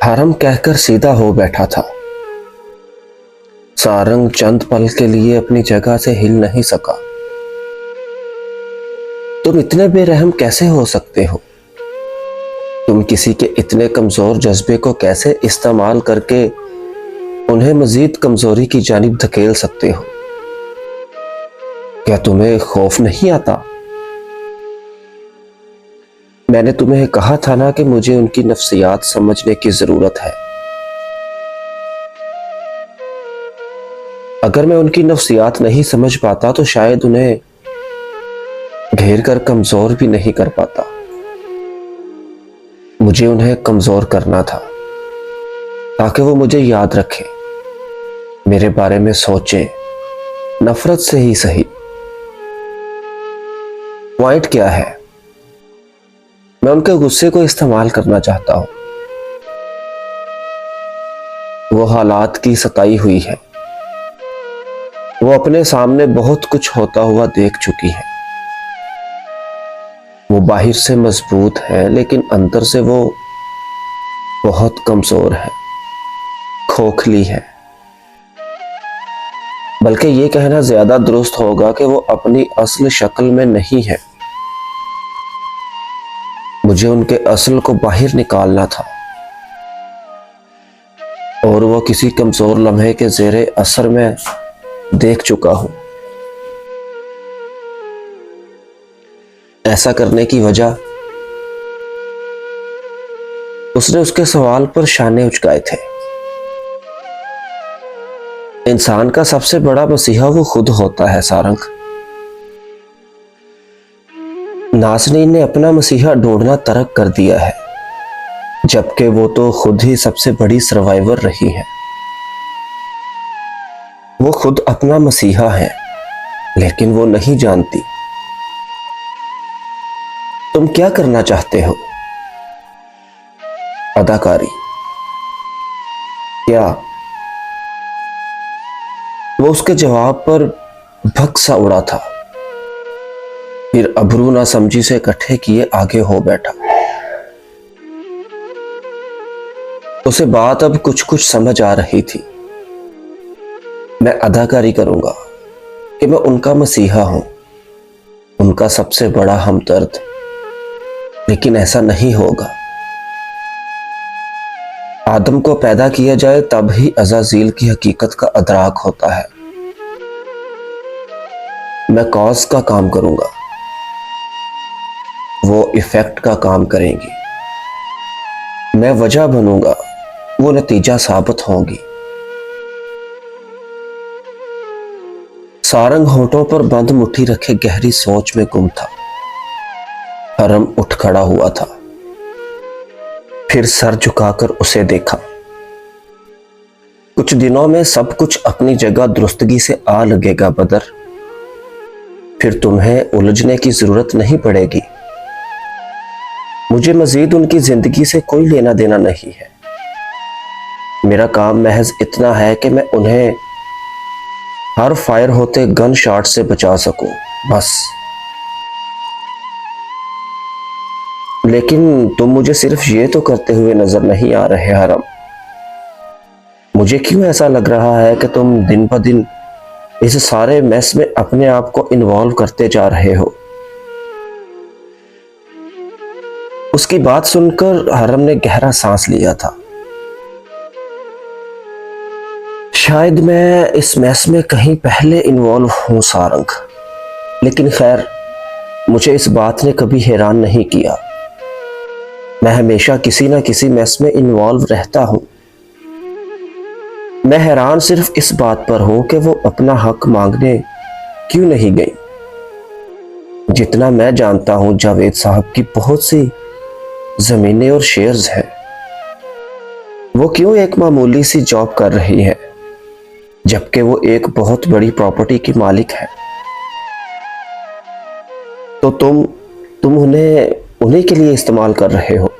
हरम कहकर सीधा हो बैठा था। सारंग चंद पल के लिए अपनी जगह से हिल नहीं सका। तुम इतने बेरहम कैसे हो सकते हो? तुम किसी के इतने कमजोर जज्बे को कैसे इस्तेमाल करके उन्हें मजीद कमजोरी की जानिब धकेल सकते हो? क्या तुम्हें खौफ नहीं आता? मैंने तुम्हें कहा था ना कि मुझे उनकी नफ्सियात समझने की जरूरत है। अगर मैं उनकी नफ्सियात नहीं समझ पाता तो शायद उन्हें घेर कर कमजोर भी नहीं कर पाता। मुझे उन्हें कमजोर करना था ताकि वो मुझे याद रखें, मेरे बारे में सोचें, नफरत से ही सही। पॉइंट क्या है? मैं उनके गुस्से को इस्तेमाल करना चाहता हूं। वो हालात की सताई हुई है। वो अपने सामने बहुत कुछ होता हुआ देख चुकी है। वो बाहर से मजबूत है लेकिन अंदर से वो बहुत कमजोर है, खोखली है। बल्कि ये कहना ज्यादा दुरुस्त होगा कि वो अपनी असल शक्ल में नहीं है। मुझे उनके असल को बाहर निकालना था और वो किसी कमजोर लम्हे के जेरे असर में देख चुका हूं। ऐसा करने की वजह, उसने उसके सवाल पर शाने उचकाए थे। इंसान का सबसे बड़ा मसीहा वो खुद होता है सारंग। नाज़नीन ने अपना मसीहा ढूंढना तर्क कर दिया है, जबकि वो तो खुद ही सबसे बड़ी सर्वाइवर रही है। वो खुद अपना मसीहा है लेकिन वो नहीं जानती। तुम क्या करना चाहते हो? अदाकारी? क्या? वो उसके जवाब पर भग सा उड़ा था, फिर अबरू ना समझी से इकट्ठे किए आगे हो बैठा। उसे बात अब कुछ कुछ समझ आ रही थी। मैं अदाकारी करूंगा कि मैं उनका मसीहा हूं, उनका सबसे बड़ा हमदर्द, लेकिन ऐसा नहीं होगा। आदम को पैदा किया जाए तब ही अज़ाज़ील की हकीकत का अदराक होता है। मैं कॉज का काम करूंगा, वो इफेक्ट का काम करेंगी। मैं वजह बनूंगा, वो नतीजा साबित होंगी। सारंग होठों पर बंद मुट्ठी रखे गहरी सोच में गुम था। हरम उठ खड़ा हुआ था, फिर सर झुकाकर उसे देखा। कुछ दिनों में सब कुछ अपनी जगह दुरुस्तगी से आ लगेगा बदर। फिर तुम्हें उलझने की जरूरत नहीं पड़ेगी। मुझे मजीद उनकी जिंदगी से कोई लेना देना नहीं है। मेरा काम महज इतना है कि मैं उन्हें हर फायर होते गन शॉट से बचा सकूं, बस। लेकिन तुम मुझे सिर्फ ये तो करते हुए नजर नहीं आ रहे हरम। मुझे क्यों ऐसा लग रहा है कि तुम दिन ब दिन इस सारे मैस में अपने आप को इन्वॉल्व करते जा रहे हो। उसकी बात सुनकर हरम ने गहरा सांस लिया था। शायद मैं इस मैस में कहीं पहले इन्वॉल्व हूं सारंग, लेकिन खैर, मुझे इस बात ने कभी हैरान नहीं किया। मैं हमेशा किसी ना किसी मैस में इन्वॉल्व रहता हूं। मैं हैरान सिर्फ इस बात पर हूं कि वो अपना हक मांगने क्यों नहीं गई। जितना मैं जानता हूं, जावेद साहब की बहुत सी जमीनें और शेयर्स हैं। वो क्यों एक मामूली सी जॉब कर रही है जबकि वो एक बहुत बड़ी प्रॉपर्टी की मालिक है? तो तुम उन्हीं के लिए इस्तेमाल कर रहे हो।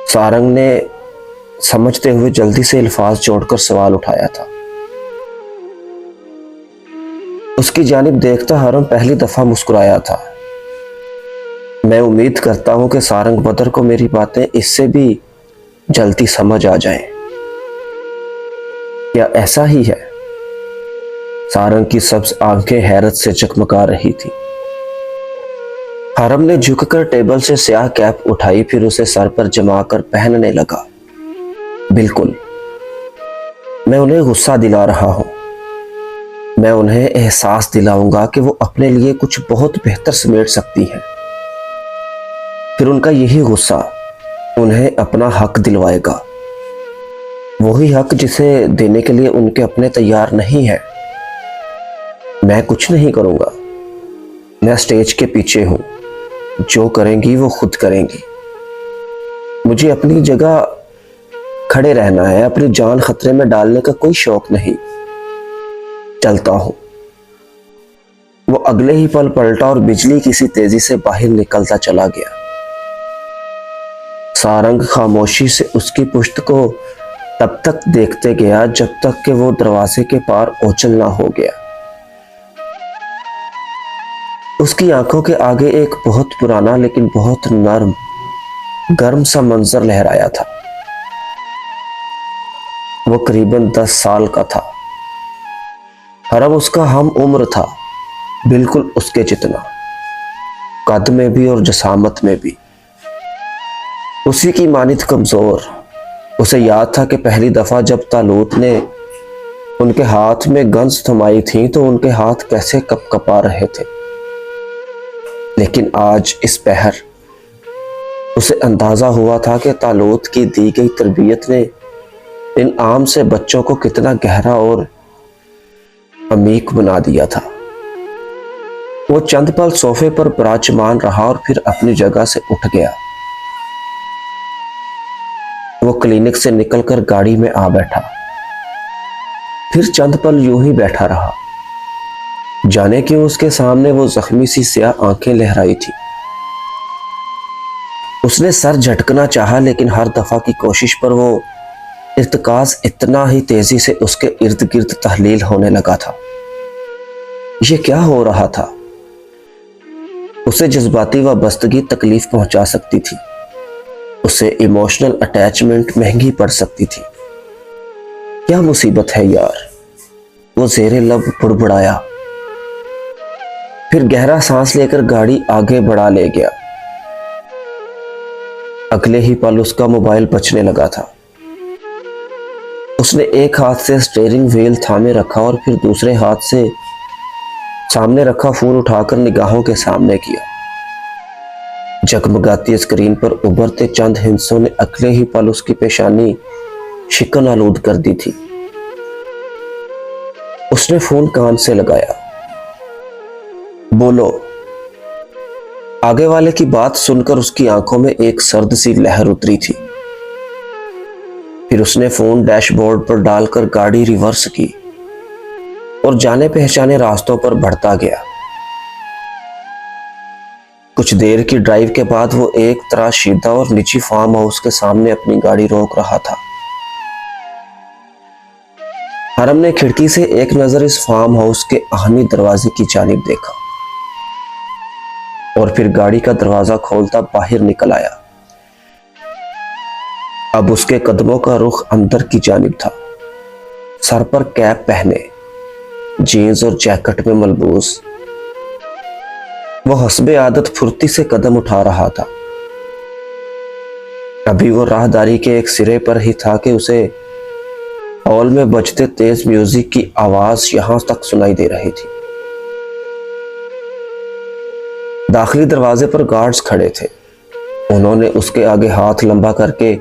सारंग ने समझते हुए जल्दी से अल्फाज जोड़कर सवाल उठाया था। उसकी जानिब देखता हरम पहली दफा मुस्कुराया था। मैं उम्मीद करता हूं कि सारंग बदर को मेरी बातें इससे भी जल्दी समझ आ जाए। क्या ऐसा ही है? सारंग की सब्ज आंखें हैरत से चकमका रही थी। हरम ने झुककर टेबल से स्याह कैप उठाई, फिर उसे सर पर जमाकर पहनने लगा। बिल्कुल, मैं उन्हें गुस्सा दिला रहा हूं। मैं उन्हें एहसास दिलाऊंगा कि वो अपने लिए कुछ बहुत बेहतर समेट सकती हैं। फिर उनका यही गुस्सा उन्हें अपना हक दिलवाएगा, वही हक जिसे देने के लिए उनके अपने तैयार नहीं है। मैं कुछ नहीं करूंगा, मैं स्टेज के पीछे हूं। जो करेंगी वो खुद करेंगी। मुझे अपनी जगह खड़े रहना है, अपनी जान खतरे में डालने का कोई शौक नहीं। चलता हूं। वो अगले ही पल पलटा और बिजली किसी तेजी से बाहर निकलता चला गया। सारंग खामोशी से उसकी पुश्त को तब तक देखते गया जब तक कि वो दरवाजे के पार ओझल ना हो गया। उसकी आंखों के आगे एक बहुत पुराना लेकिन बहुत नर्म गर्म सा मंजर लहराया था। वो करीबन 10 साल का था। हरम उसका हम उम्र था, बिल्कुल उसके जितना, कद में भी और जसामत में भी। उसी की मानित कमजोर। उसे याद था कि पहली दफा जब तालूत ने उनके हाथ में गंज थमाई थी तो उनके हाथ कैसे कपकपा रहे थे। लेकिन आज इस पहर उसे अंदाजा हुआ था कि तालूत की दी गई तरबियत ने इन आम से बच्चों को कितना गहरा और अमीक बना दिया था। वो चंद पल सोफे पर विराजमान रहा और फिर अपनी जगह से उठ गया। वो क्लिनिक से निकलकर गाड़ी में आ बैठा, फिर चंद पल यूं ही बैठा रहा। जाने क्यों उसके सामने वो जख्मी सी स्याह आंखें लहराई थी। उसने सर झटकना चाहा, लेकिन हर दफा की कोशिश पर वो इर्तिकाज इतना ही तेजी से उसके इर्द गिर्द तहलील होने लगा था। ये क्या हो रहा था? उसे जज्बाती वाबस्तगी तकलीफ पहुंचा सकती थी, उसे इमोशनल अटैचमेंट महंगी पड़ सकती थी। क्या मुसीबत है यार? वो ज़ेरे लब बुड़बुड़ाया, फिर गहरा सांस लेकर गाड़ी आगे बढ़ा ले गया। अगले ही पल उसका मोबाइल बजने लगा था। उसने एक हाथ से स्टीयरिंग व्हील थामे रखा और फिर दूसरे हाथ से सामने रखा फोन उठाकर निगाहों के सामने किया। जगमगाती स्क्रीन पर उभरते चंद हिंसों ने अगले ही पल उसकी पेशानी शिकन आलूद कर दी थी। उसने फोन कान से लगाया। बोलो। आगे वाले की बात सुनकर उसकी आंखों में एक सर्द सी लहर उतरी थी। फिर उसने फोन डैशबोर्ड पर डालकर गाड़ी रिवर्स की और जाने पहचाने रास्तों पर बढ़ता गया। कुछ देर की ड्राइव के बाद वो एक तराशीदा और निजी फार्म हाउस के सामने अपनी गाड़ी रोक रहा था। हरम ने खिड़की से एक नजर इस फार्म हाउस के आहनी दरवाजे की जानिब देखा और फिर गाड़ी का दरवाजा खोलता बाहर निकल आया। अब उसके कदमों का रुख अंदर की जानिब था। सर पर कैप पहने, जीन्स और जैकेट में मलबूस, वो हस्बे आदत फुर्ती से कदम उठा रहा था। अभी वो राहदारी के एक सिरे पर ही था कि उसे हॉल में बजते तेज म्यूजिक की आवाज यहां तक सुनाई दे रही थी। दाखिली दरवाजे पर गार्ड्स खड़े थे। उन्होंने उसके आगे हाथ लंबा करके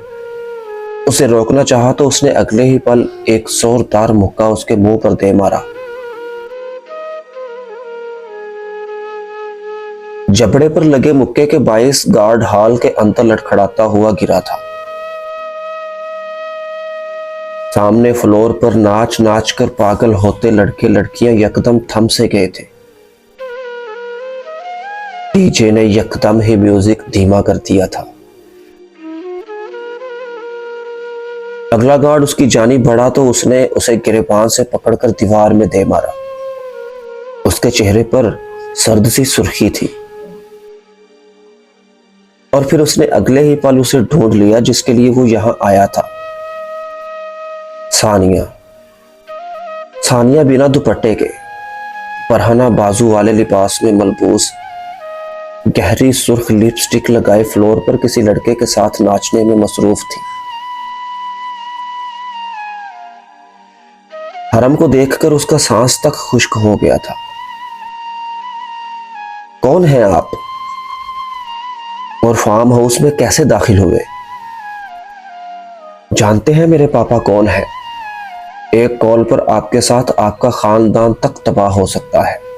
उसे रोकना चाहा तो उसने अगले ही पल एक जोरदार मुक्का उसके मुंह पर दे मारा। जबड़े पर लगे मुक्के के बाइस गार्ड हॉल के अंदर लड़खड़ाता हुआ गिरा था। सामने फ्लोर पर नाच नाच कर पागल होते लड़के लड़कियां यकदम थम से गए थे। डीजे ने यकदम ही म्यूजिक धीमा कर दिया था। अगला गार्ड उसकी जानिब बढ़ा तो उसने उसे गिरेबान से पकड़कर दीवार में दे मारा। उसके चेहरे पर सर्द सी सुर्खी थी। और फिर उसने अगले ही पल उसे ढूंढ लिया जिसके लिए वो यहां आया था। सानिया। सानिया बिना दुपट्टे के, परहना बाजू वाले लिबास में मलबूस, गहरी सुर्ख लिपस्टिक लगाए फ्लोर पर किसी लड़के के साथ नाचने में मसरूफ थी। हरम को देखकर उसका सांस तक खुश्क हो गया था। कौन है आप? और फार्म हाउस में कैसे दाखिल हुए? जानते हैं मेरे पापा कौन है? एक कॉल पर आपके साथ आपका खानदान तक तबाह हो सकता है।